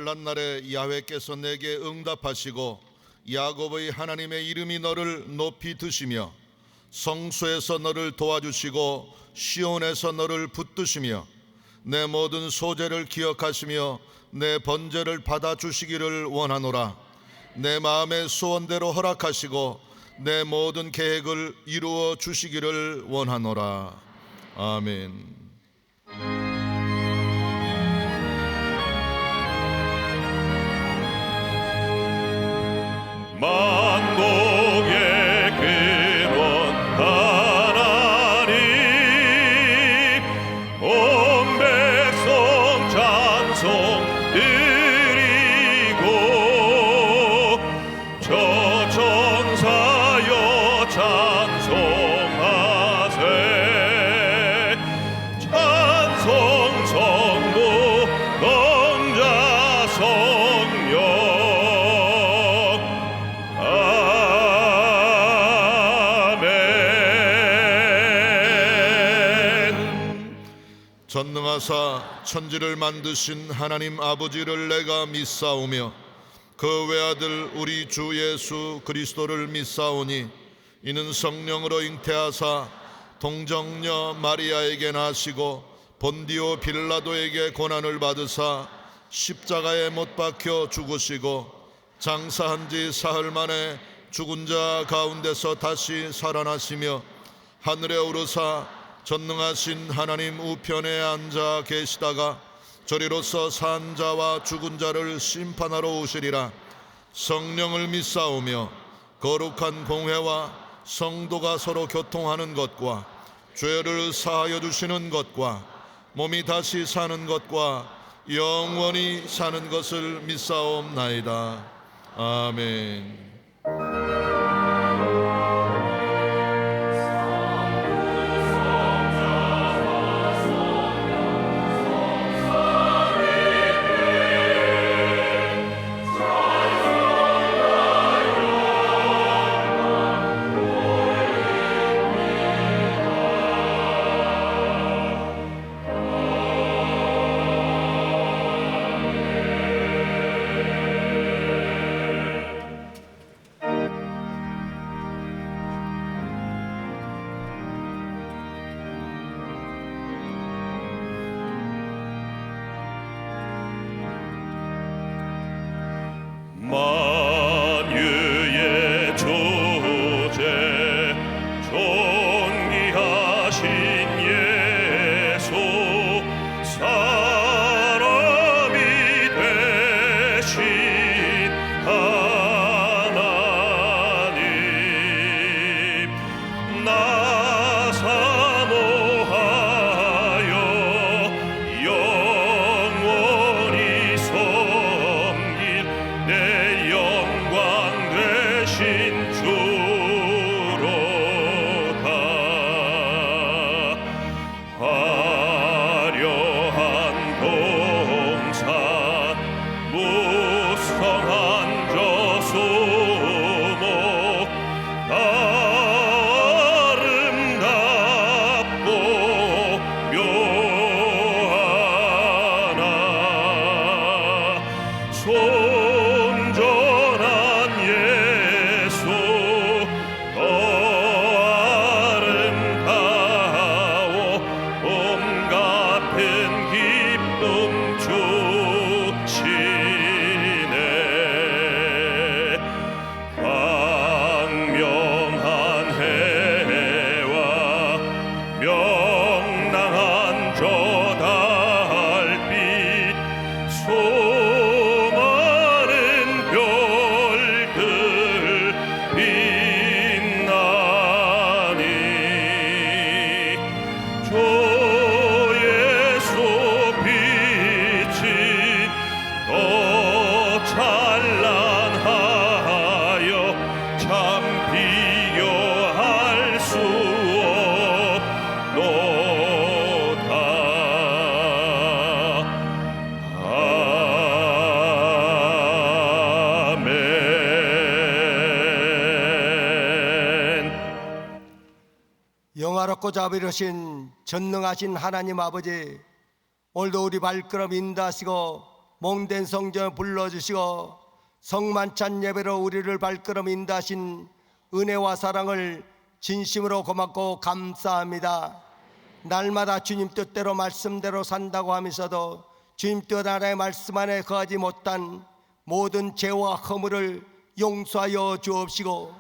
환난 날에 야훼께서 내게 응답하시고 야곱의 하나님의 이름이 너를 높이 드시며 성소에서 너를 도와주시고 시온에서 너를 붙드시며 내 모든 소재를 기억하시며 내 번제를 받아주시기를 원하노라. 내 마음의 소원대로 허락하시고 내 모든 계획을 이루어 주시기를 원하노라. 아멘. 만국의 근원 하나님, 온 백성 찬송 드리고 저 천사여 찬송하세. 찬송 성부 공자 성령 전능하사 천지를 만드신 하나님 아버지를 내가 믿사오며 그 외아들 우리 주 예수 그리스도를 믿사오니 이는 성령으로 잉태하사 동정녀 마리아에게 나시고 본디오 빌라도에게 고난을 받으사 십자가에 못 박혀 죽으시고 장사한 지 사흘 만에 죽은 자 가운데서 다시 살아나시며 하늘에 오르사 전능하신 하나님 우편에 앉아 계시다가 저리로서 산 자와 죽은 자를 심판하러 오시리라. 성령을 믿사오며 거룩한 공회와 성도가 서로 교통하는 것과 죄를 사하여 주시는 것과 몸이 다시 사는 것과 영원히 사는 것을 믿사옵나이다. 아멘. 만유의 주제 존귀하신 예수 사람이 되신 하나님 나 사모하여 영원히 섬길 내 영광 되신 주로다. 화려한 동산 무성한 저수목 아름답고 묘하나 온전한 예수 더 아름다워 봄 같은 기쁨 주시네. 광명한 해와 명랑한 저 달빛 수많은 별들 빛나니 주 예수 빛이 더 찬란하여 참 비교할 수 없노다. 아멘. 영화롭고 자비로우신 전능하신 하나님 아버지, 오늘도 우리 발걸음 인도하시고 몽된 성전을 불러주시고 성만찬 예배로 우리를 발걸음 인도하신 은혜와 사랑을 진심으로 고맙고 감사합니다. 날마다 주님 뜻대로 말씀대로 산다고 하면서도 주님 뜻 하나의 말씀 안에 거하지 못한 모든 죄와 허물을 용서하여 주옵시고,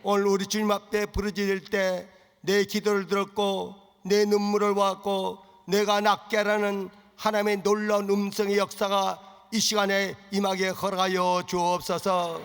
오늘 우리 주님 앞에 부르짖을 때 내 기도를 들었고 내 눈물을 보았고 내가 낫게 하라는 하나님의 놀라운 음성의 역사가 이 시간에 임하게 허락하여 주옵소서.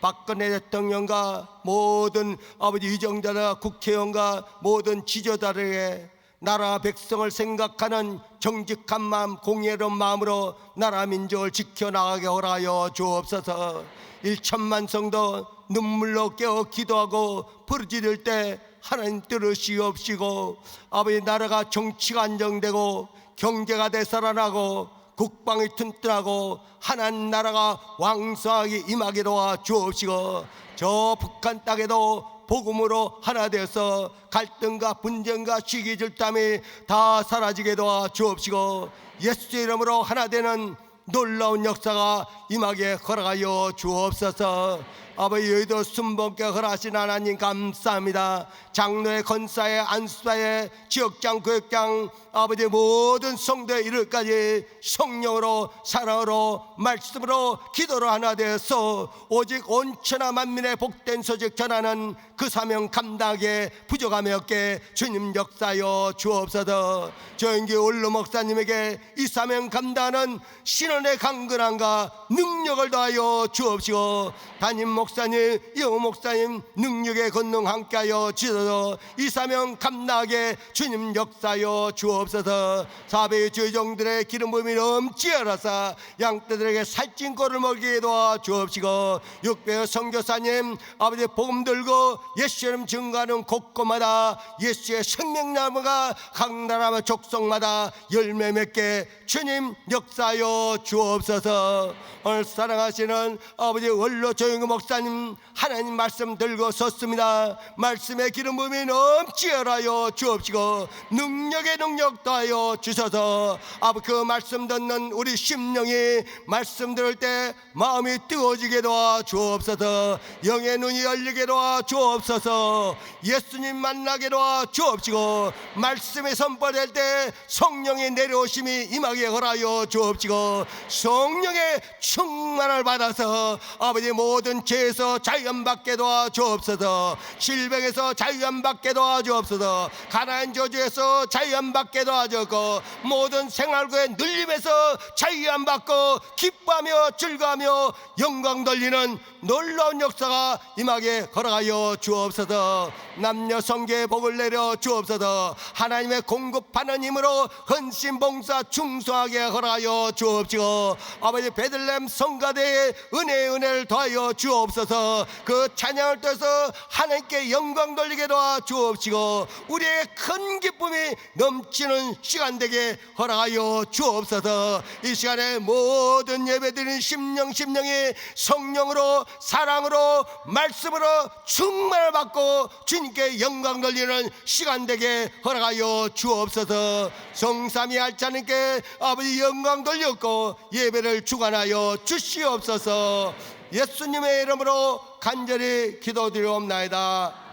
박근혜 대통령과 모든 아버지 위정자나 국회의원과 모든 지도자들에게 나라 백성을 생각하는 정직한 마음, 공의로운 마음으로 나라 민족을 지켜나가게 허락하여 주옵소서. 1천만 성도 눈물로 깨어 기도하고 부르짖을 때 하나님 들으시옵시고, 아버지 나라가 정치가 안정되고 경제가 되살아나고 국방이 튼튼하고 하나님 나라가 왕성하게 임하게 도와 주옵시고, 저 북한 땅에도 복음으로 하나 되어서 갈등과 분쟁과 시기 질담이 다 사라지게 도와 주옵시고, 예수의 이름으로 하나 되는 놀라운 역사가 임하게 허락하여 주옵소서. 아버지 여의도 순복음교회 허락하신 하나님 감사합니다. 장로의 권사의 안수사의 지역장 교육장 아버지 모든 성도의 이르까지 성령으로 사랑으로 말씀으로 기도로 하나 되어서 오직 온 천하 만민의 복된 소식 전하는 그 사명 감당하게 부족함이 없게 주님 역사하여 주옵소서. 조영기 원로 목사님에게 이 사명 감당하는 신원의 강건함과 능력을 더하여 주옵시고, 담임 목사님, 이호 목사님 능력의 권능 함께하여 주셔서 이 사명 감당하게 주님 역사하여 주옵소서. 사배의 죄종들의 기름 부음이 넘치어라사 양떼들에게 살찐 꼴을 먹이게 도와 주옵시고, 육배의 선교사님 아버지 복음 들고 예수 이름 증거하는 곳곳마다 예수의 생명나무가 각 나라와 족속마다 열매 맺게 주님 역사하여 주옵소서. 오늘 사랑하시는 아버지 원로 조영구 목사님 하나님 말씀 들고 섰습니다. 말씀의 기름 부음이 넘치어라여 주옵시고 능력의 능력 더하여 주셔서 아버지 그 말씀 듣는 우리 심령이 말씀 들을 때 마음이 뜨거워지게 도와 주옵소서. 영의 눈이 열리게 도와 주옵소서. 예수님 만나게 도와 주옵시고, 말씀이 선포될 때 성령의 내려오심이 임하게 허락하여 주옵시고, 성령의 충만을 받아서 아버지 모든 죄에서 자유함받게 도와 주옵소서. 질병에서 자유함받게 도와 주옵소서. 가나안 저주에서 자유함받게 도와 주옵고, 모든 생활고의 눌림에서 자유함받고 기뻐하며 즐거워하며 영광 돌리는 놀라운 역사가 임하게 허락하여 주옵소서. 남녀 성계의 복을 내려 주옵소서. 하나님의 공급하는 힘으로 헌신 봉사 충성하게 허락하여 주옵시고, 아버지 베들레헴 성가대의 은혜를 더하여 주옵소서. 그 찬양을 통해서 하나님께 영광 돌리게 도와 주옵시고, 우리의 큰 기쁨이 넘치는 시간 되게 허락하여 주옵소서. 이 시간에 모든 예배드리는 심령이 성령으로 사랑으로 말씀으로 충만을 받고 주님께 영광 돌리는 시간 되게 허락하여 주옵소서. 성삼위 알자님께 아버지 영광 돌렸고 예배를 주관하여 주시옵소서. 예수님의 이름으로 간절히 기도드리옵나이다.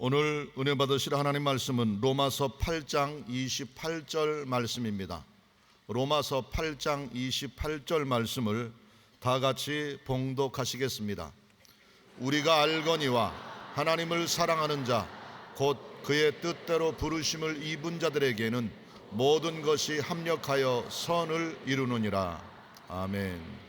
오늘 은혜 받으실 하나님 말씀은 로마서 8장 28절 말씀입니다. 로마서 8장 28절 말씀을 다 같이 봉독하시겠습니다. 우리가 알거니와 하나님을 사랑하는 자 곧 그의 뜻대로 부르심을 입은 자들에게는 모든 것이 합력하여 선을 이루느니라. 아멘.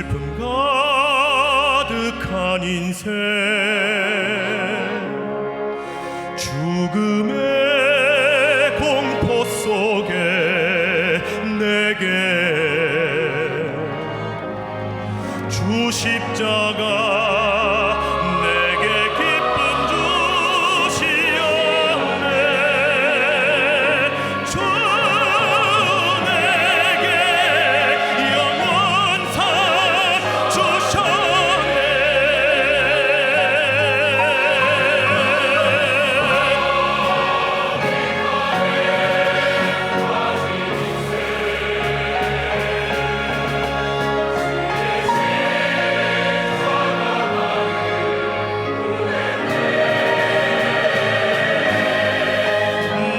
슬픔 가득한 인생 죽음의 공포 속에 내게 주 십자가 내게 기쁨 주시었네. 주 내게 영원 상 주셨네.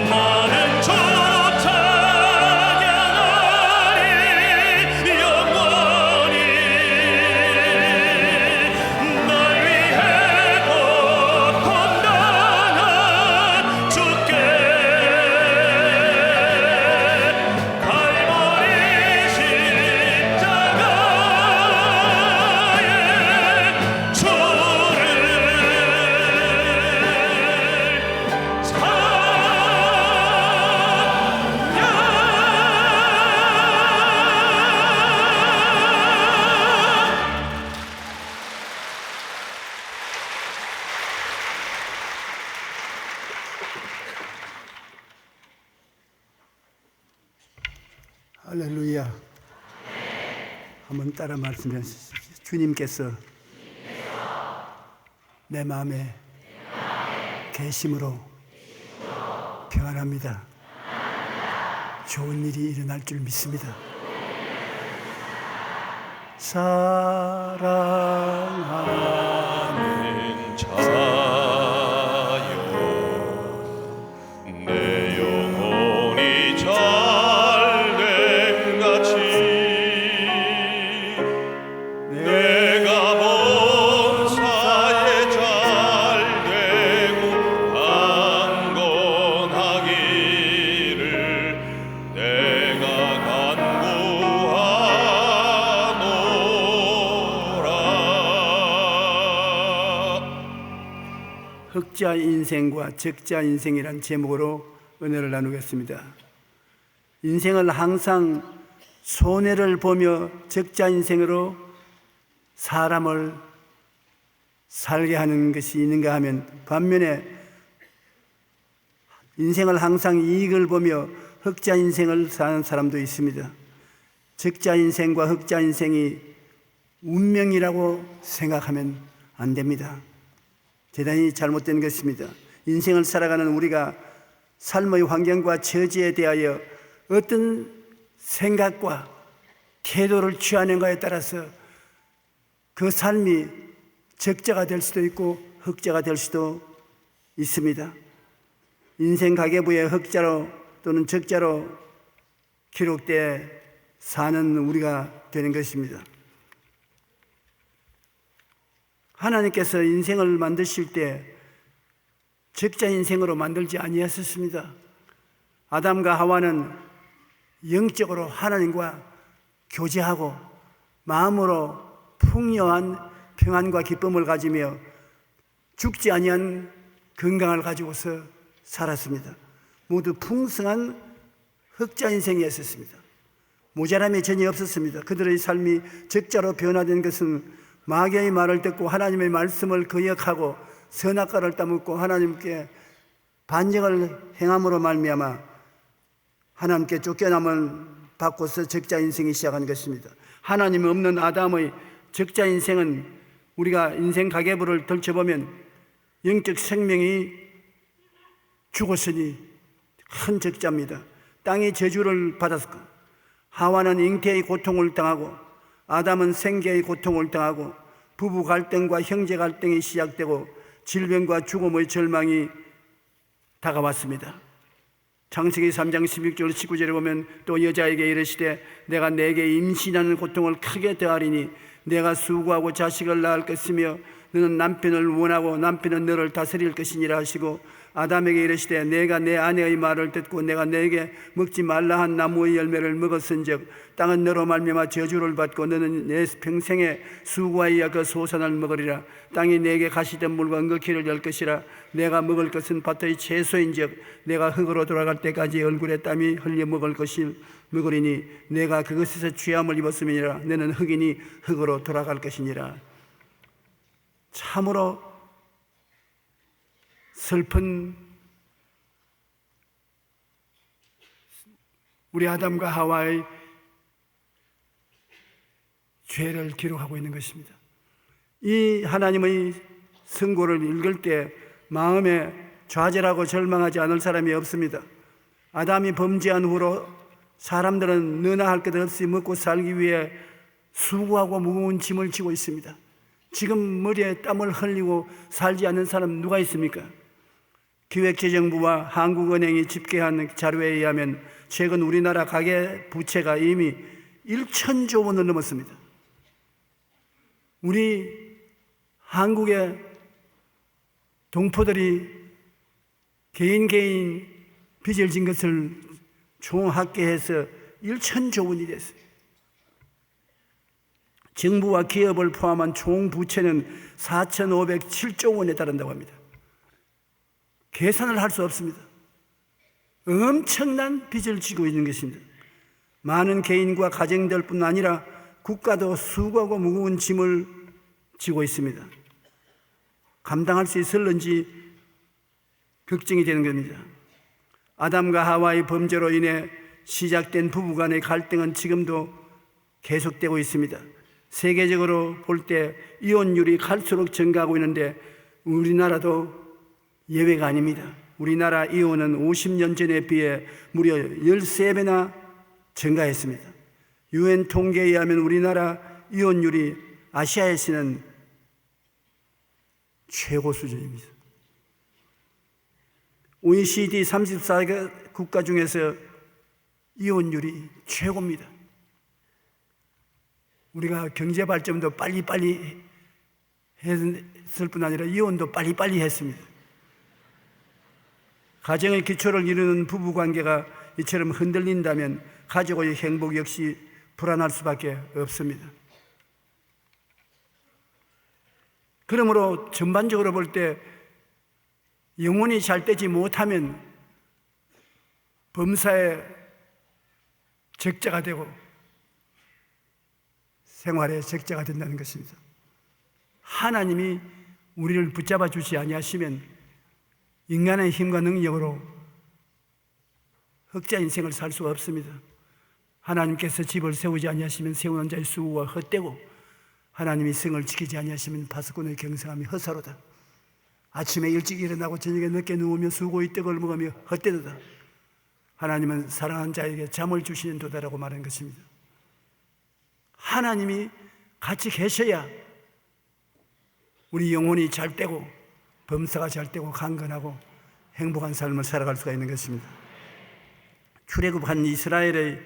나는 주 찬양하리 영원히 날 위해 고통당한 주께 갈보리 십자가의 주를 할렐루야. 한번 따라 말씀하시죠. 주님께서 내 마음에 계심으로 평안합니다. 좋은 일이 일어날 줄 믿습니다. 사랑하는 자여 내 영혼이 잘됨 같이 내가 본사에 잘되고 강건하기를 내가 간구하노라. 흑자 인생과 적자 인생이란 제목으로 은혜를 나누겠습니다. 인생을 항상 손해를 보며 적자 인생으로 사람을 살게 하는 것이 있는가 하면, 반면에 인생을 항상 이익을 보며 흑자 인생을 사는 사람도 있습니다. 적자 인생과 흑자 인생이 운명이라고 생각하면 안 됩니다. 대단히 잘못된 것입니다. 인생을 살아가는 우리가 삶의 환경과 처지에 대하여 어떤 생각과 태도를 취하는가에 따라서 그 삶이 적자가 될 수도 있고 흑자가 될 수도 있습니다. 인생 가계부에 흑자로 또는 적자로 기록돼 사는 우리가 되는 것입니다. 하나님께서 인생을 만드실 때 적자 인생으로 만들지 아니하셨습니다. 아담과 하와는 영적으로 하나님과 교제하고 마음으로 풍요한 평안과 기쁨을 가지며 죽지 아니한 건강을 가지고서 살았습니다. 모두 풍성한 흑자 인생이었습니다. 모자람이 전혀 없었습니다. 그들의 삶이 적자로 변화된 것은 마귀의 말을 듣고 하나님의 말씀을 거역하고 선악과를 따먹고 하나님께 반역을 행함으로 말미암아 하나님께 쫓겨남을 받고서 적자 인생이 시작한 것입니다. 하나님 없는 아담의 적자 인생은 우리가 인생 가계부를 펼쳐보면 영적 생명이 죽었으니 큰 적자입니다. 땅이 저주를 받았고 하와는 잉태의 고통을 당하고 아담은 생계의 고통을 당하고 부부 갈등과 형제 갈등이 시작되고 질병과 죽음의 절망이 다가왔습니다. 창세기 3장 16절 19절에 보면 또 여자에게 이르시되 내가 내게 임신하는 고통을 크게 더하리니 내가 수고하고 자식을 낳을 것이며 너는 남편을 원하고 남편은 너를 다스릴 것이니라 하시고 아담에게 이르시되 내가 내 아내의 말을 듣고 내가 내게 먹지 말라 한 나무의 열매를 먹었은즉 땅은 너로 말미암아 저주를 받고 너는 내 평생에 수고하여 그 소산을 먹으리라. 땅이 내게 가시된 물과 응급기를 열 것이라. 내가 먹을 것은 밭의 채소인즉 내가 흙으로 돌아갈 때까지 얼굴에 땀이 흘려 먹을 것이 먹으리니 내가 그것에서 취함을 입었음이니라. 너는 흙이니 흙으로 돌아갈 것이니라. 참으로 슬픈 우리 아담과 하와의 죄를 기록하고 있는 것입니다. 이 하나님의 선고를 읽을 때 마음에 좌절하고 절망하지 않을 사람이 없습니다. 아담이 범죄한 후로 사람들은 너나 할 것 없이 먹고 살기 위해 수고하고 무거운 짐을 지고 있습니다. 지금 머리에 땀을 흘리고 살지 않는 사람 누가 있습니까? 기획재정부와 한국은행이 집계한 자료에 의하면 최근 우리나라 가계 부채가 이미 1,000조 원을 넘었습니다. 우리 한국의 동포들이 개인 빚을 진 것을 총합계해서 1,000조 원이 됐어요. 정부와 기업을 포함한 총 부채는 4,507조 원에 달한다고 합니다. 계산을 할 수 없습니다. 엄청난 빚을 지고 있는 것입니다. 많은 개인과 가정들뿐 아니라 국가도 수고하고 무거운 짐을 지고 있습니다. 감당할 수 있을런지 걱정이 되는 겁니다. 아담과 하와의 범죄로 인해 시작된 부부간의 갈등은 지금도 계속되고 있습니다. 세계적으로 볼 때 이혼율이 갈수록 증가하고 있는데 우리나라도 예외가 아닙니다. 우리나라 이혼은 50년 전에 비해 무려 13배나 증가했습니다. UN 통계에 의하면 우리나라 이혼율이 아시아에서는 최고 수준입니다. OECD 34국가 중에서 이혼율이 최고입니다. 우리가 경제 발전도 빨리빨리 했을 뿐 아니라 이혼도 빨리빨리 했습니다. 가정의 기초를 이루는 부부관계가 이처럼 흔들린다면 가족의 행복 역시 불안할 수밖에 없습니다. 그러므로 전반적으로 볼 때 영혼이 잘 되지 못하면 범사에 적자가 되고 생활에 적자가 된다는 것입니다. 하나님이 우리를 붙잡아 주지 아니하시면 인간의 힘과 능력으로 흑자 인생을 살 수가 없습니다. 하나님께서 집을 세우지 아니하시면 세우는 자의 수고가 헛되고 하나님이 성을 지키지 아니하시면 파수꾼의 경성함이 헛사로다. 아침에 일찍 일어나고 저녁에 늦게 누우며 수고의 떡을 먹으며 헛되도다. 하나님은 사랑하는 자에게 잠을 주시는 도다라고 말한 것입니다. 하나님이 같이 계셔야 우리 영혼이 잘 되고 범사가 잘 되고 강건하고 행복한 삶을 살아갈 수가 있는 것입니다. 출애굽한 이스라엘의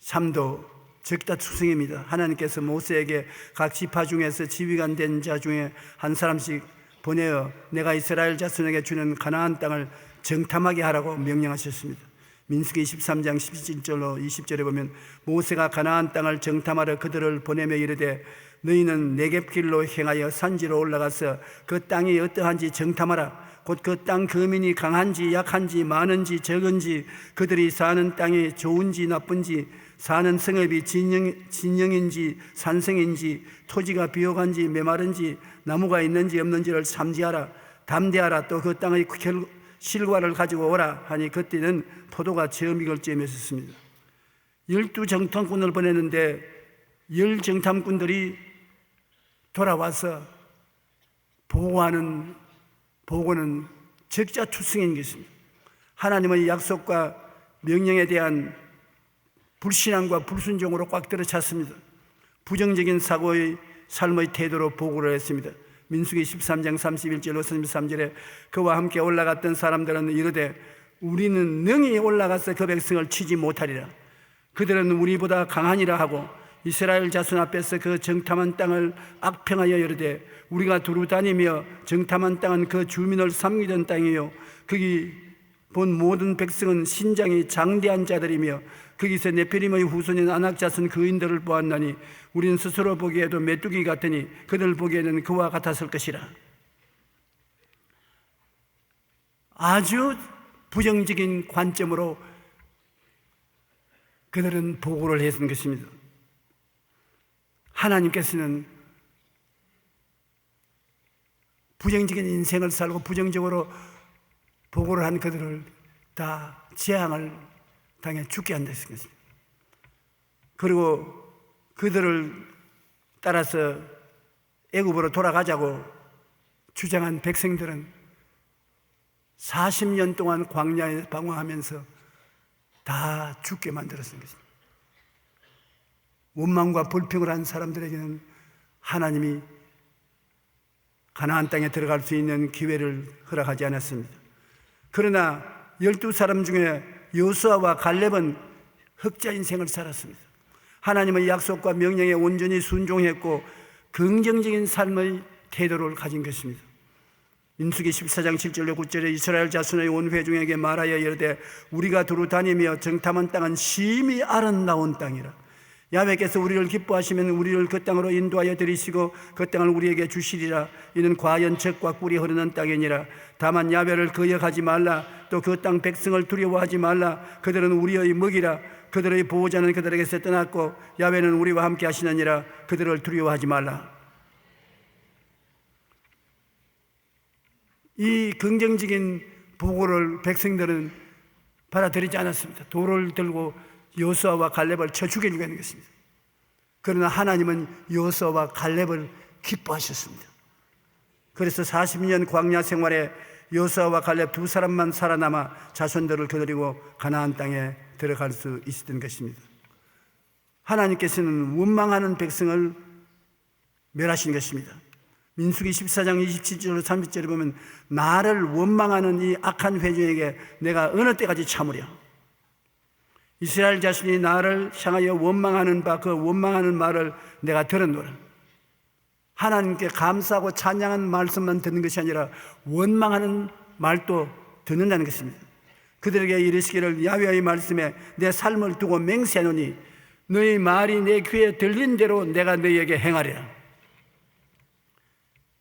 삶도 적다투성입니다. 하나님께서 모세에게 각 지파 중에서 지휘관 된 자 중에 한 사람씩 보내어 내가 이스라엘 자손에게 주는 가나안 땅을 정탐하게 하라고 명령하셨습니다. 민수기 13장 17절로 20절에 보면 모세가 가나안 땅을 정탐하러 그들을 보내며 이르되 너희는 네겝길로 행하여 산지로 올라가서 그 땅이 어떠한지 정탐하라. 곧 그 땅 거민이 강한지 약한지 많은지 적은지 그들이 사는 땅이 좋은지 나쁜지 사는 성읍이 진영인지 산성인지 토지가 비옥한지 메마른지 나무가 있는지 없는지를 삼지하라. 담대하라. 또 그 땅의 실과를 가지고 오라 하니 그때는 포도가 처음 익을 쯤이었습니다. 12정탐꾼을 보냈는데 10정탐꾼들이 돌아와서 보고는 적자투성인 것입니다. 하나님의 약속과 명령에 대한 불신앙과 불순종으로 꽉 들어찼습니다. 부정적인 사고의 삶의 태도로 보고를 했습니다. 민수기 13장 31절로 33절에 그와 함께 올라갔던 사람들은 이르되 우리는 능히 올라가서 그 백성을 치지 못하리라. 그들은 우리보다 강하니라 하고 이스라엘 자손 앞에서 그 정탐한 땅을 악평하여 이르되 우리가 두루 다니며 정탐한 땅은 그 주민을 섬기던 땅이요 거기 본 모든 백성은 신장이 장대한 자들이며 거기서 네피림의 후손인 아낙 자손 그인들을 보았나니 우리는 스스로 보기에도 메뚜기 같으니 그들 보기에는 그와 같았을 것이라. 아주 부정적인 관점으로 그들은 보고를 했던 것입니다. 하나님께서는 부정적인 인생을 살고 부정적으로 보고를 한 그들을 다 재앙을 당해 죽게 한다는 것입니다. 그리고 그들을 따라서 애굽으로 돌아가자고 주장한 백성들은 40년 동안 광야에 방황하면서 다 죽게 만들었습니다. 원망과 불평을 한 사람들에게는 하나님이 가나안 땅에 들어갈 수 있는 기회를 허락하지 않았습니다. 그러나 12사람 중에 여호수아와 갈렙은 흑자 인생을 살았습니다. 하나님의 약속과 명령에 온전히 순종했고 긍정적인 삶의 태도를 가진 것입니다. 민수기 14장 7절로 9절에 이스라엘 자손의 온 회중에게 말하여 이르되 우리가 두루 다니며 정탐한 땅은 심히 아름다운 땅이라. 야훼께서 우리를 기뻐하시면 우리를 그 땅으로 인도하여 들이시고 그 땅을 우리에게 주시리라. 이는 과연 젖과 꿀이 흐르는 땅이니라. 다만 야훼를 거역하지 말라. 또 그 땅 백성을 두려워하지 말라. 그들은 우리의 먹이라. 그들의 보호자는 그들에게서 떠났고 야훼는 우리와 함께 하시느니라. 그들을 두려워하지 말라. 이 긍정적인 보고를 백성들은 받아들이지 않았습니다. 돌을 들고 여호수아와 갈렙을 쳐 죽이려는 것입니다. 그러나 하나님은 여호수아와 갈렙을 기뻐하셨습니다. 그래서 40년 광야 생활에 여호수아와 갈렙 두 사람만 살아남아 자손들을 거느리고 가나안 땅에 들어갈 수 있었던 것입니다. 하나님께서는 원망하는 백성을 멸하신 것입니다. 민수기 14장 27절 30절에 보면 나를 원망하는 이 악한 회중에게 내가 어느 때까지 참으랴. 이스라엘 자신이 나를 향하여 원망하는 바 그 원망하는 말을 내가 들었노라. 하나님께 감사하고 찬양하는 말씀만 듣는 것이 아니라 원망하는 말도 듣는다는 것입니다. 그들에게 이르시기를 야훼의 말씀에 내 삶을 두고 맹세하노니 너희 말이 내 귀에 들린 대로 내가 너희에게 행하리라.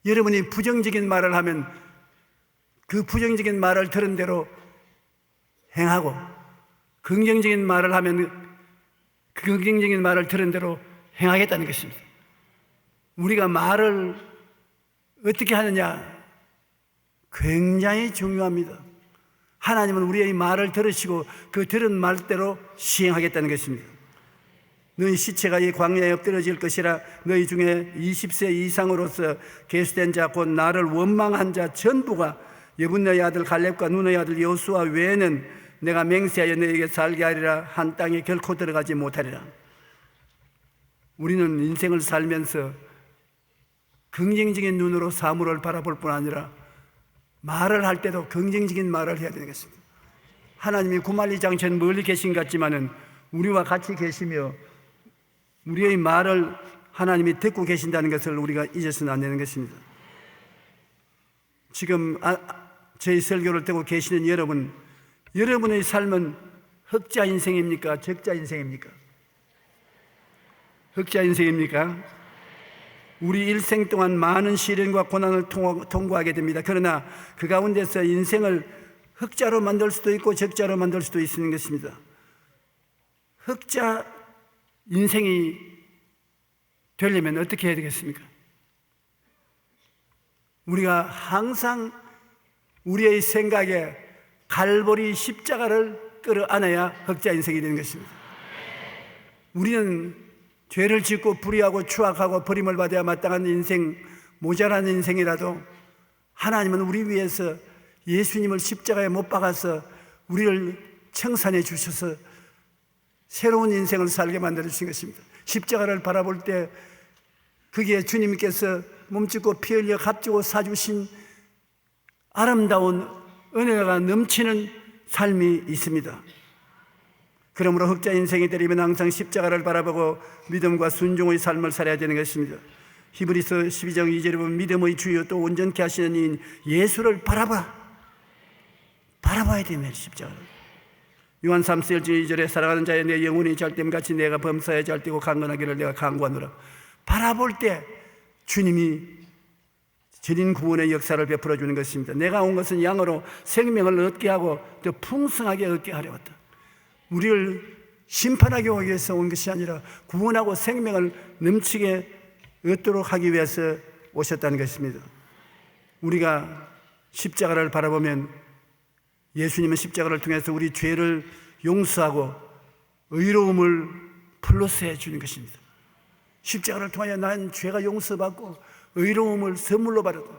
여러분이 부정적인 말을 하면 그 부정적인 말을 들은 대로 행하고 긍정적인 말을 하면 그 긍정적인 말을 들은 대로 행하겠다는 것입니다. 우리가 말을 어떻게 하느냐 굉장히 중요합니다. 하나님은 우리의 말을 들으시고 그 들은 말대로 시행하겠다는 것입니다. 너희 시체가 이 광야에 엎드러질 것이라. 너희 중에 20세 이상으로서 계수된 자 곧 나를 원망한 자 전부가 여분네의 아들 갈렙과 눈의 아들 여호수아 외에는 내가 맹세하여 너희에게 살게 하리라. 한 땅에 결코 들어가지 못하리라. 우리는 인생을 살면서 긍정적인 눈으로 사물을 바라볼 뿐 아니라 말을 할 때도 긍정적인 말을 해야 되는 것입니다. 하나님이 구말리장천 멀리 계신 것 같지만은 우리와 같이 계시며 우리의 말을 하나님이 듣고 계신다는 것을 우리가 잊어서는 안 되는 것입니다. 지금 저희 설교를 듣고 계시는 여러분, 여러분의 삶은 흑자 인생입니까? 적자 인생입니까? 흑자 인생입니까? 우리 일생 동안 많은 시련과 고난을 통과하게 됩니다. 그러나 그 가운데서 인생을 흑자로 만들 수도 있고 적자로 만들 수도 있는 것입니다. 흑자 인생이 되려면 어떻게 해야 되겠습니까? 우리가 항상 우리의 생각에 갈보리 십자가를 끌어안아야 흑자 인생이 되는 것입니다. 우리는 죄를 짓고 불의하고 추악하고 버림을 받아야 마땅한 인생, 모자란 인생이라도 하나님은 우리 위해서 예수님을 십자가에 못 박아서 우리를 청산해 주셔서 새로운 인생을 살게 만들어 주신 것입니다. 십자가를 바라볼 때 거기에 주님께서 몸짓고 피 흘려 값주고 사주신 아름다운 은혜가 넘치는 삶이 있습니다. 그러므로 흑자 인생이 되려면 항상 십자가를 바라보고 믿음과 순종의 삶을 살아야 되는 것입니다. 히브리서 12장 2절에 보면 믿음의 주요 또 온전케 하시는 이인 예수를 바라봐야 되면 십자가를. 요한 3서 1절 2절에 살아가는 자여 내 영혼이 잘됨같이 내가 범사에 잘되고 강건하기를 내가 간구하노라. 바라볼 때 주님이 전인 구원의 역사를 베풀어 주는 것입니다. 내가 온 것은 양으로 생명을 얻게 하고 더 풍성하게 얻게 하려 왔다. 우리를 심판하기 위해서 온 것이 아니라 구원하고 생명을 넘치게 얻도록 하기 위해서 오셨다는 것입니다. 우리가 십자가를 바라보면 예수님은 십자가를 통해서 우리 죄를 용서하고 의로움을 플러스해 주는 것입니다. 십자가를 통하여 난 죄가 용서받고 의로움을 선물로 받았다.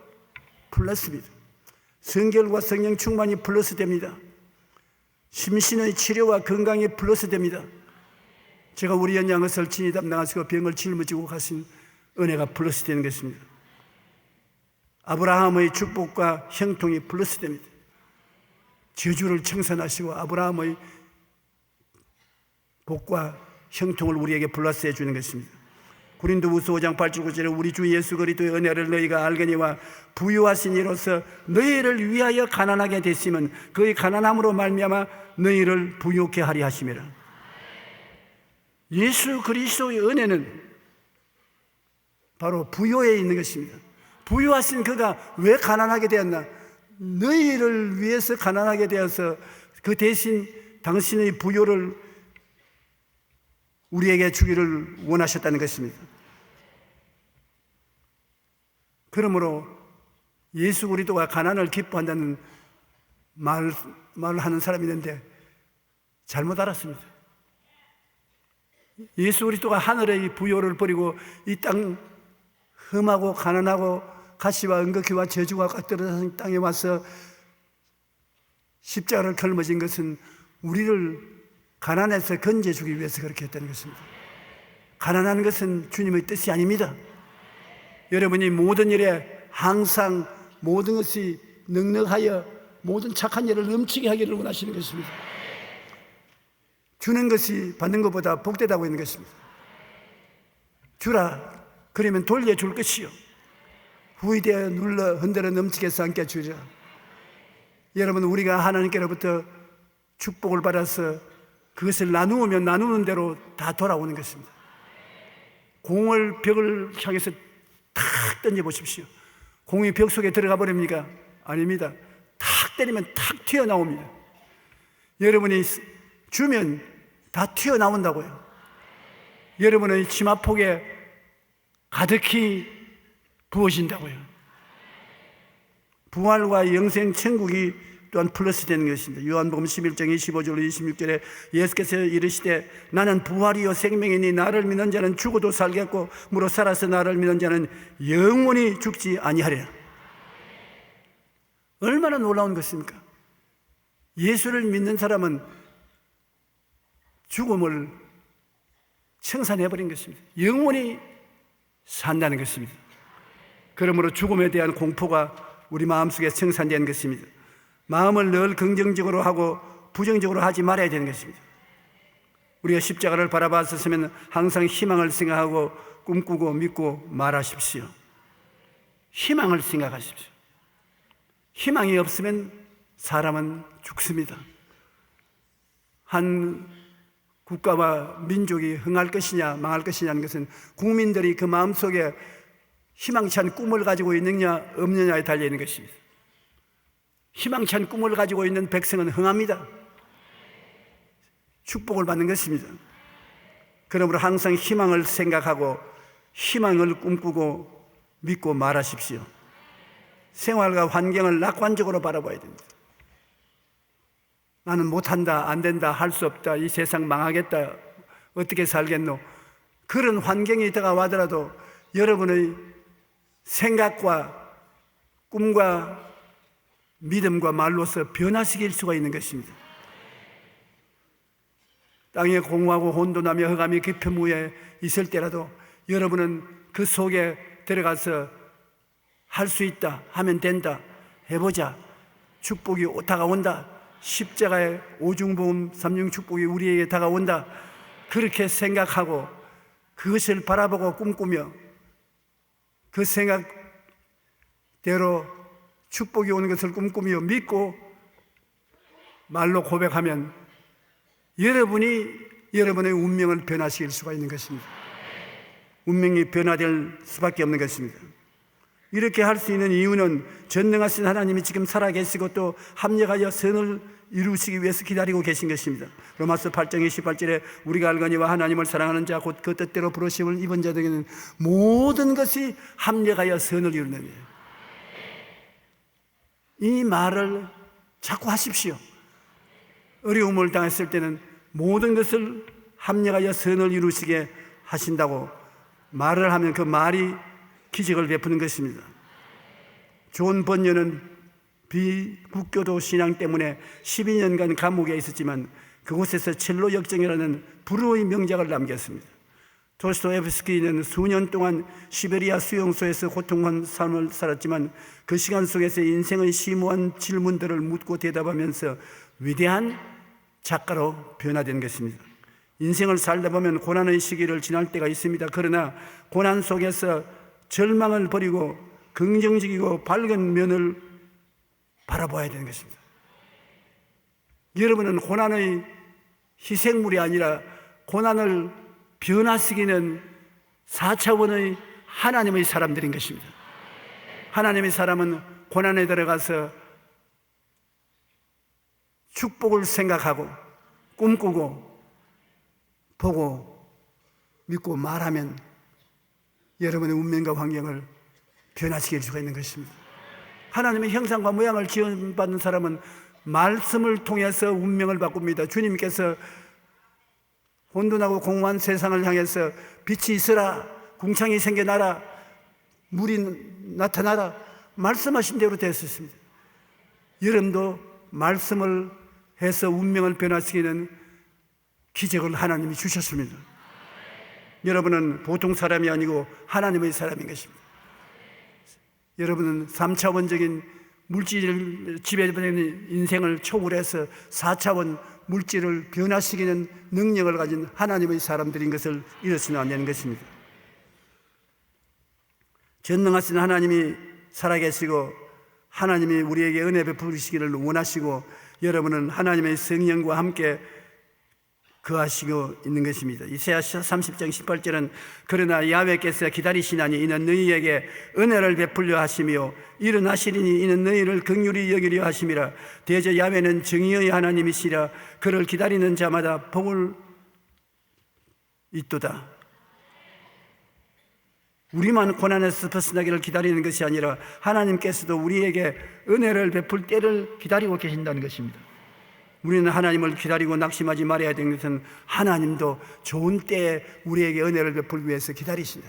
플러스입니다. 성결과 성령 충만이 플러스 됩니다. 심신의 치료와 건강이 플러스 됩니다. 제가 우리 연양것을 친히 담당하시고 병을 짊어지고 가신 은혜가 플러스 되는 것입니다. 아브라함의 축복과 형통이 플러스 됩니다. 저주를 청산하시고 아브라함의 복과 형통을 우리에게 플러스해 주는 것입니다. 고린도후서 5장 8절 9절에 우리 주 예수 그리스도의 은혜를 너희가 알거니와 부유하신 이로서 너희를 위하여 가난하게 됐으면 그의 가난함으로 말미암아 너희를 부유케 하리 하심이라. 예수 그리스도의 은혜는 바로 부요에 있는 것입니다. 부유하신 그가 왜 가난하게 되었나? 너희를 위해서 가난하게 되어서 그 대신 당신의 부요를 우리에게 주기를 원하셨다는 것입니다. 그러므로 예수 그리스도가 가난을 기뻐한다는 말을 하는 사람이 있는데 잘못 알았습니다. 예수 그리스도가 하늘의 부요를 버리고 이 땅 험하고 가난하고 가시와 은거기와 저주가 떨어진 땅에 와서 십자가를 걸머진 것은 우리를 가난에서 건져주기 위해서 그렇게 했다는 것입니다. 가난한 것은 주님의 뜻이 아닙니다. 여러분이 모든 일에 항상 모든 것이 넉넉하여 모든 착한 일을 넘치게 하기를 원하시는 것입니다. 주는 것이 받는 것보다 복되다고 있는 것입니다. 주라 그러면 돌려줄 것이요 후이되어 눌러 흔들어 넘치게 삼게 주리라. 여러분 우리가 하나님께로부터 축복을 받아서 그것을 나누면 나누는 대로 다 돌아오는 것입니다. 공을 벽을 향해서 탁 던져보십시오. 공이 벽 속에 들어가 버립니까? 아닙니다. 탁 때리면 탁 튀어나옵니다. 여러분이 주면 다 튀어나온다고요. 여러분의 치마폭에 가득히 부어진다고요. 부활과 영생 천국이 또한 플러스 되는 것입니다. 요한복음 11장 25절 26절에 예수께서 이르시되 나는 부활이요 생명이니 나를 믿는 자는 죽어도 살겠고 무릇 살아서 나를 믿는 자는 영원히 죽지 아니하리라. 얼마나 놀라운 것입니까? 예수를 믿는 사람은 죽음을 청산해버린 것입니다. 영원히 산다는 것입니다. 그러므로 죽음에 대한 공포가 우리 마음속에 청산되는 것입니다. 마음을 늘 긍정적으로 하고 부정적으로 하지 말아야 되는 것입니다. 우리가 십자가를 바라봤었으면 항상 희망을 생각하고 꿈꾸고 믿고 말하십시오. 희망을 생각하십시오. 희망이 없으면 사람은 죽습니다. 한 국가와 민족이 흥할 것이냐 망할 것이냐는 것은 국민들이 그 마음속에 희망찬 꿈을 가지고 있느냐 없느냐에 달려있는 것입니다. 희망찬 꿈을 가지고 있는 백성은 흥합니다. 축복을 받는 것입니다. 그러므로 항상 희망을 생각하고 희망을 꿈꾸고 믿고 말하십시오. 생활과 환경을 낙관적으로 바라봐야 됩니다. 나는 못한다, 안 된다, 할 수 없다, 이 세상 망하겠다, 어떻게 살겠노? 그런 환경이 다가와더라도 여러분의 생각과 꿈과 믿음과 말로서 변화시킬 수가 있는 것입니다. 땅에 공허하고 혼돈하며 흑암이 깊은 무에 있을 때라도 여러분은 그 속에 들어가서 할 수 있다, 하면 된다, 해보자, 축복이 다가온다, 십자가의 오중보험 삼중축복이 우리에게 다가온다, 그렇게 생각하고 그것을 바라보고 꿈꾸며 그 생각대로 축복이 오는 것을 꿈꾸며 믿고 말로 고백하면 여러분이 여러분의 운명을 변화시킬 수가 있는 것입니다. 운명이 변화될 수밖에 없는 것입니다. 이렇게 할 수 있는 이유는 전능하신 하나님이 지금 살아계시고 또 합력하여 선을 이루시기 위해서 기다리고 계신 것입니다. 로마서 8장 28절에 우리가 알거니와 하나님을 사랑하는 자 곧 그 뜻대로 부르심을 입은 자들에게는 모든 것이 합력하여 선을 이루느니라. 이 말을 자꾸 하십시오. 어려움을 당했을 때는 모든 것을 합력하여 선을 이루시게 하신다고 말을 하면 그 말이 기적을 베푸는 것입니다. 존 번연은 비국교도 신앙 때문에 12년간 감옥에 있었지만 그곳에서 첼로 역정이라는 불후의 명작을 남겼습니다. 도스토옙스키는 수년 동안 시베리아 수용소에서 고통한 삶을 살았지만 그 시간 속에서 인생의 심오한 질문들을 묻고 대답하면서 위대한 작가로 변화된 것입니다. 인생을 살다 보면 고난의 시기를 지날 때가 있습니다. 그러나 고난 속에서 절망을 버리고 긍정적이고 밝은 면을 바라봐야 되는 것입니다. 여러분은 고난의 희생물이 아니라 고난을 변화시키는 4차원의 하나님의 사람들인 것입니다. 하나님의 사람은 고난에 들어가서 축복을 생각하고 꿈꾸고 보고 믿고 말하면 여러분의 운명과 환경을 변화시킬 수가 있는 것입니다. 하나님의 형상과 모양을 지원받는 사람은 말씀을 통해서 운명을 바꿉니다. 주님께서 혼돈하고 공허한 세상을 향해서 빛이 있으라, 궁창이 생겨나라, 물이 나타나라 말씀하신 대로 되었습니다. 여러분도 말씀을 해서 운명을 변화시키는 기적을 하나님이 주셨습니다. 여러분은 보통 사람이 아니고 하나님의 사람인 것입니다. 여러분은 3차원적인 물질을 지배되는 인생을 초월해서 4차원 물질을 변화시키는 능력을 가진 하나님의 사람들인 것을 잃어서는 안 되는 것입니다. 전능하신 하나님이 살아계시고 하나님이 우리에게 은혜 베푸시기를 원하시고 여러분은 하나님의 성령과 함께 거하시고 있는 것입니다. 이사야 30장 18절은 그러나 야훼께서 기다리시나니 이는 너희에게 은혜를 베풀려 하시며 일어나시리니 이는 너희를 긍휼히 여기려 하심이라. 대저 야훼는 정의의 하나님이시라. 그를 기다리는 자마다 복을 있도다. 우리만 고난에서 벗어나기를 기다리는 것이 아니라 하나님께서도 우리에게 은혜를 베풀 때를 기다리고 계신다는 것입니다. 우리는 하나님을 기다리고 낙심하지 말아야 되는 것은 하나님도 좋은 때에 우리에게 은혜를 베풀기 위해서 기다리신다.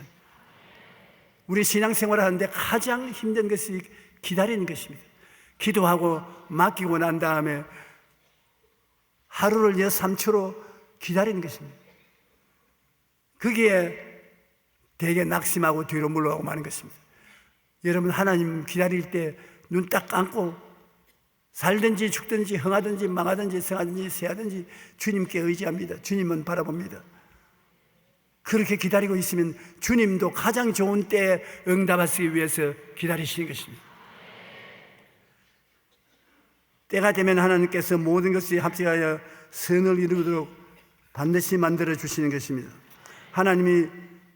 우리 신앙생활을 하는데 가장 힘든 것이 기다리는 것입니다. 기도하고 맡기고 난 다음에 하루를 3초로 기다리는 것입니다. 그게 되게 낙심하고 뒤로 물러가고 마는 것입니다. 여러분 하나님 기다릴 때 눈 딱 감고 살든지 죽든지 흥하든지 망하든지 성하든지 세하든지 주님께 의지합니다. 주님은 바라봅니다. 그렇게 기다리고 있으면 주님도 가장 좋은 때에 응답하시기 위해서 기다리시는 것입니다. 때가 되면 하나님께서 모든 것이 합작하여 선을 이루도록 반드시 만들어 주시는 것입니다. 하나님이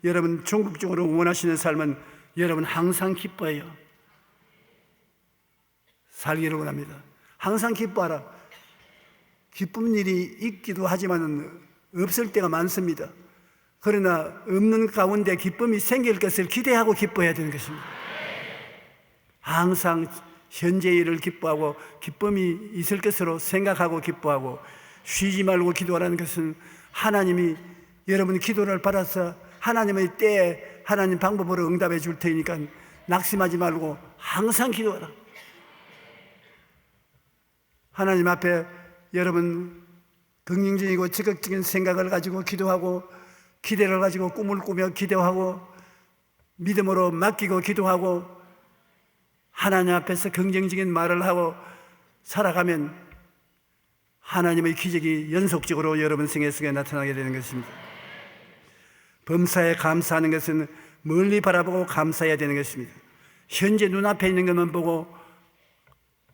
여러분 전국적으로 원하시는 삶은 여러분 항상 기뻐해요. 살기를 원합니다. 항상 기뻐하라. 기쁜 일이 있기도 하지만 없을 때가 많습니다. 그러나 없는 가운데 기쁨이 생길 것을 기대하고 기뻐해야 되는 것입니다. 항상 현재의 일을 기뻐하고 기쁨이 있을 것으로 생각하고 기뻐하고 쉬지 말고 기도하라는 것은 하나님이 여러분 기도를 받아서 하나님의 때에 하나님 방법으로 응답해 줄 테니까 낙심하지 말고 항상 기도하라. 하나님 앞에 여러분 긍정적이고 적극적인 생각을 가지고 기도하고 기대를 가지고 꿈을 꾸며 기도하고 믿음으로 맡기고 기도하고 하나님 앞에서 긍정적인 말을 하고 살아가면 하나님의 기적이 연속적으로 여러분 생애 속에 나타나게 되는 것입니다. 범사에 감사하는 것은 멀리 바라보고 감사해야 되는 것입니다. 현재 눈앞에 있는 것만 보고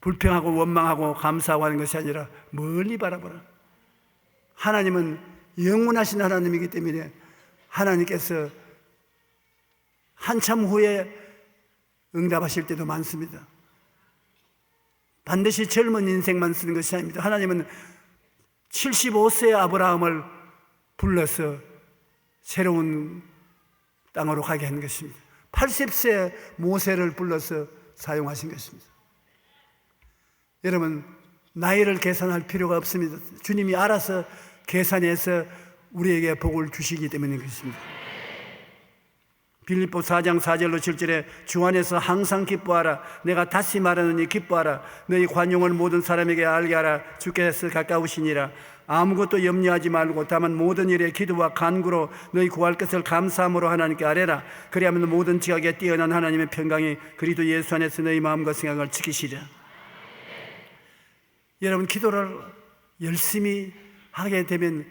불평하고 원망하고 감사하고 하는 것이 아니라 멀리 바라보라. 하나님은 영원하신 하나님이기 때문에 하나님께서 한참 후에 응답하실 때도 많습니다. 반드시 젊은 인생만 쓰는 것이 아닙니다. 하나님은 75세의 아브라함을 불러서 새로운 땅으로 가게 한 것입니다. 80세 모세를 불러서 사용하신 것입니다. 여러분, 나이를 계산할 필요가 없습니다. 주님이 알아서 계산해서 우리에게 복을 주시기 때문인 것입니다. 빌립보 4장 4절로 7절에 주 안에서 항상 기뻐하라. 내가 다시 말하노니 기뻐하라. 너희 관용을 모든 사람에게 알게 하라. 주께서 가까우시니라. 아무것도 염려하지 말고 다만 모든 일에 기도와 간구로 너희 구할 것을 감사함으로 하나님께 아뢰라. 그리하면 모든 지각에 뛰어난 하나님의 평강이 그리스도 예수 안에서 너희 마음과 생각을 지키시리라. 여러분, 기도를 열심히 하게 되면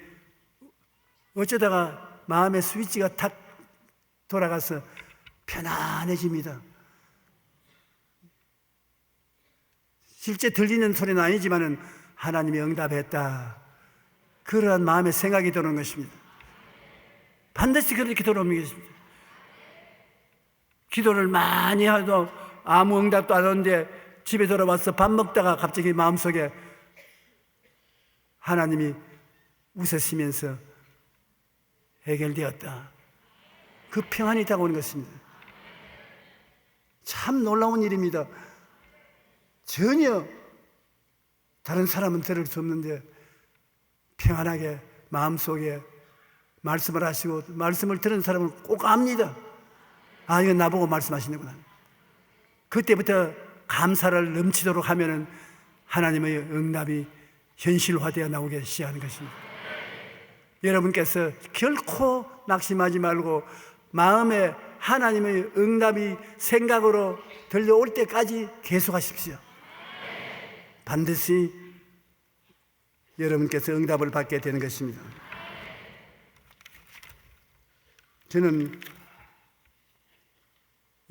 어쩌다가 마음의 스위치가 탁 돌아가서 편안해집니다. 실제 들리는 소리는 아니지만은 하나님이 응답했다, 그러한 마음의 생각이 드는 것입니다. 반드시 그렇게 돌아오는 것입니다. 기도를 많이 해도 아무 응답도 안 오는데 집에 돌아와서 밥 먹다가 갑자기 마음속에 하나님이 웃으시면서 해결되었다, 그 평안이 다가오는 것입니다. 참 놀라운 일입니다. 전혀 다른 사람은 들을 수 없는데 평안하게 마음속에 말씀을 하시고, 말씀을 들은 사람은 꼭 압니다. 아, 이건 나보고 말씀하시는구나. 그때부터 감사를 넘치도록 하면은 하나님의 응답이 현실화되어 나오기 시작하는 것입니다. 여러분께서 결코 낙심하지 말고 마음에 하나님의 응답이 생각으로 들려올 때까지 계속하십시오. 반드시 여러분께서 응답을 받게 되는 것입니다. 저는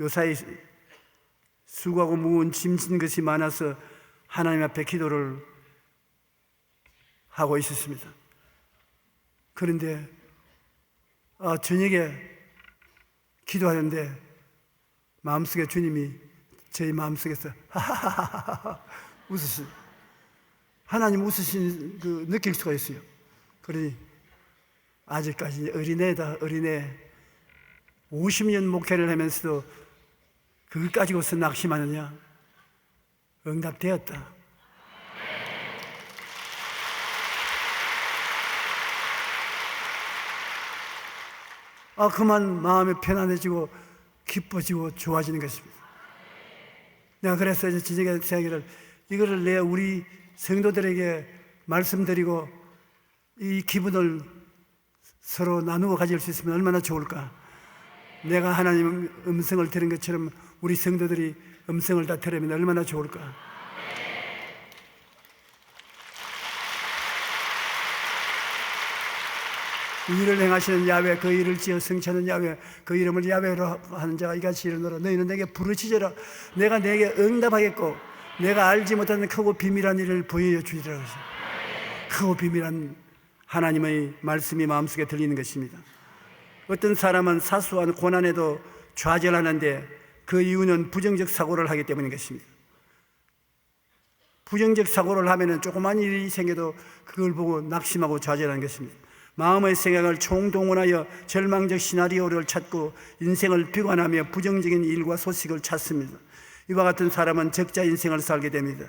요사이 수고하고 무거운 짐진 것이 많아서 하나님 앞에 기도를 하고 있었습니다. 그런데 저녁에 기도하는데 마음속에 주님이 저희 마음속에서 하하하하 웃으신, 하나님 웃으신 그 느낄 수가 있어요. 그러니 아직까지 어린애다, 어린애. 50년 목회를 하면서도 그걸 가지고서 낙심하느냐? 응답되었다. 그만 마음이 편안해지고 기뻐지고 좋아지는 것입니다. 내가 그래서 이제 저녁에 생각을, 이거를 내 우리 성도들에게 말씀드리고 이 기분을 서로 나누어 가질 수 있으면 얼마나 좋을까. 내가 하나님 음성을 들은 것처럼 우리 성도들이 음성을 다 들으면 얼마나 좋을까. 이 일을 행하시는 야훼, 그 일을 지어 성취하는 야훼, 그 이름을 야훼로 하는 자가 이같이 이르노라. 너희는 내게 부르짖으라. 내가 내게 응답하겠고 내가 알지 못하는 크고 비밀한 일을 보여 주리라. 크고 비밀한 하나님의 말씀이 마음속에 들리는 것입니다. 어떤 사람은 사소한 고난에도 좌절하는데 그 이유는 부정적 사고를 하기 때문인 것입니다. 부정적 사고를 하면 조그만 일이 생겨도 그걸 보고 낙심하고 좌절하는 것입니다. 마음의 생각을 총동원하여 절망적 시나리오를 찾고 인생을 비관하며 부정적인 일과 소식을 찾습니다. 이와 같은 사람은 적자 인생을 살게 됩니다.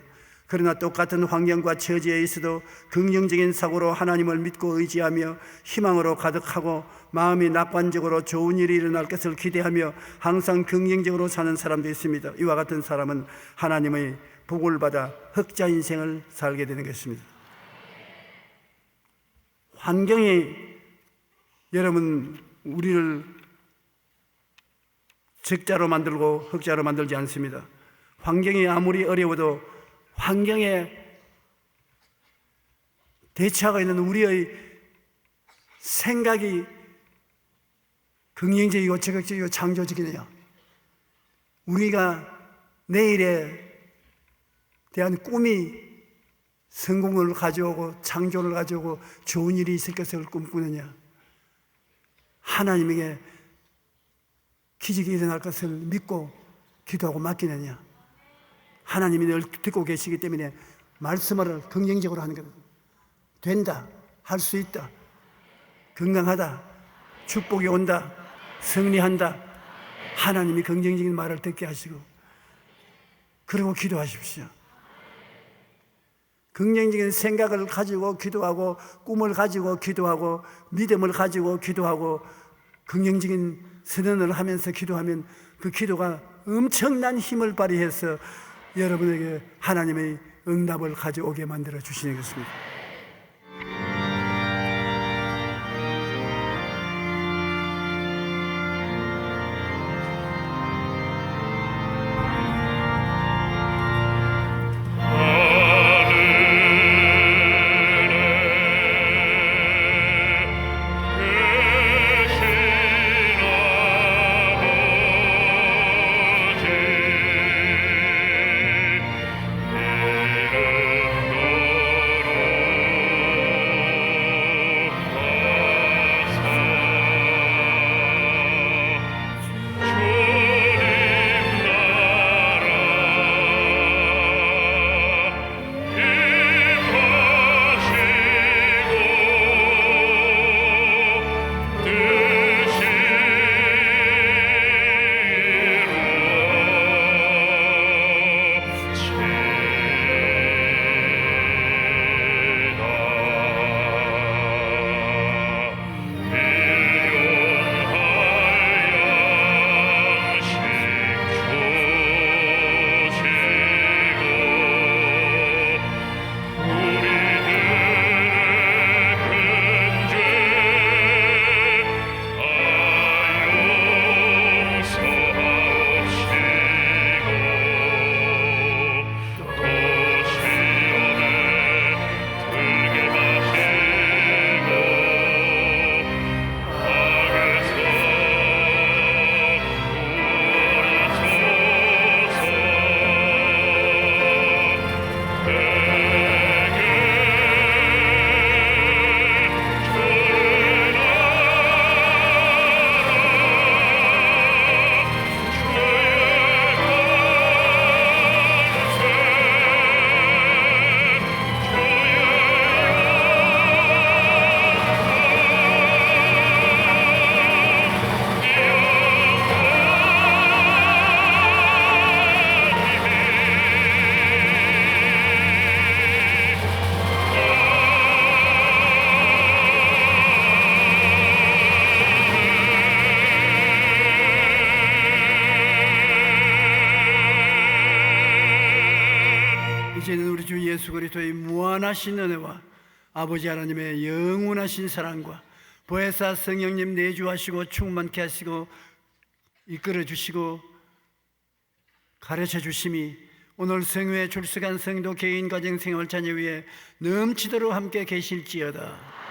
그러나 똑같은 환경과 처지에 있어도 긍정적인 사고로 하나님을 믿고 의지하며 희망으로 가득하고 마음이 낙관적으로 좋은 일이 일어날 것을 기대하며 항상 긍정적으로 사는 사람도 있습니다. 이와 같은 사람은 하나님의 복을 받아 흑자 인생을 살게 되는 것입니다. 환경이 여러분 우리를 적자로 만들고 흑자로 만들지 않습니다. 환경이 아무리 어려워도 환경에 대처하고 있는 우리의 생각이 긍정적이고 적극적이고 창조적이네요. 우리가 내일에 대한 꿈이 성공을 가져오고 창조를 가져오고 좋은 일이 있을 것을 꿈꾸느냐, 하나님에게 기적이 일어날 것을 믿고 기도하고 맡기느냐. 하나님이 늘 듣고 계시기 때문에 말씀을 긍정적으로 하는 겁니다. 된다, 할 수 있다, 건강하다, 축복이 온다, 승리한다. 하나님이 긍정적인 말을 듣게 하시고 그리고 기도하십시오. 긍정적인 생각을 가지고 기도하고 꿈을 가지고 기도하고 믿음을 가지고 기도하고 긍정적인 선언을 하면서 기도하면 그 기도가 엄청난 힘을 발휘해서 여러분에게 하나님의 응답을 가져오게 만들어 주시는 것입니다. 이제는 우리 주 예수 그리스도의 무한하신 은혜와 아버지 하나님의 영원하신 사랑과 보혜사 성령님 내주하시고 충만케 하시고 이끌어 주시고 가르쳐 주심이 오늘 성회에 출석한 성도 개인 가정 생활 자녀 위에 넘치도록 함께 계실지어다.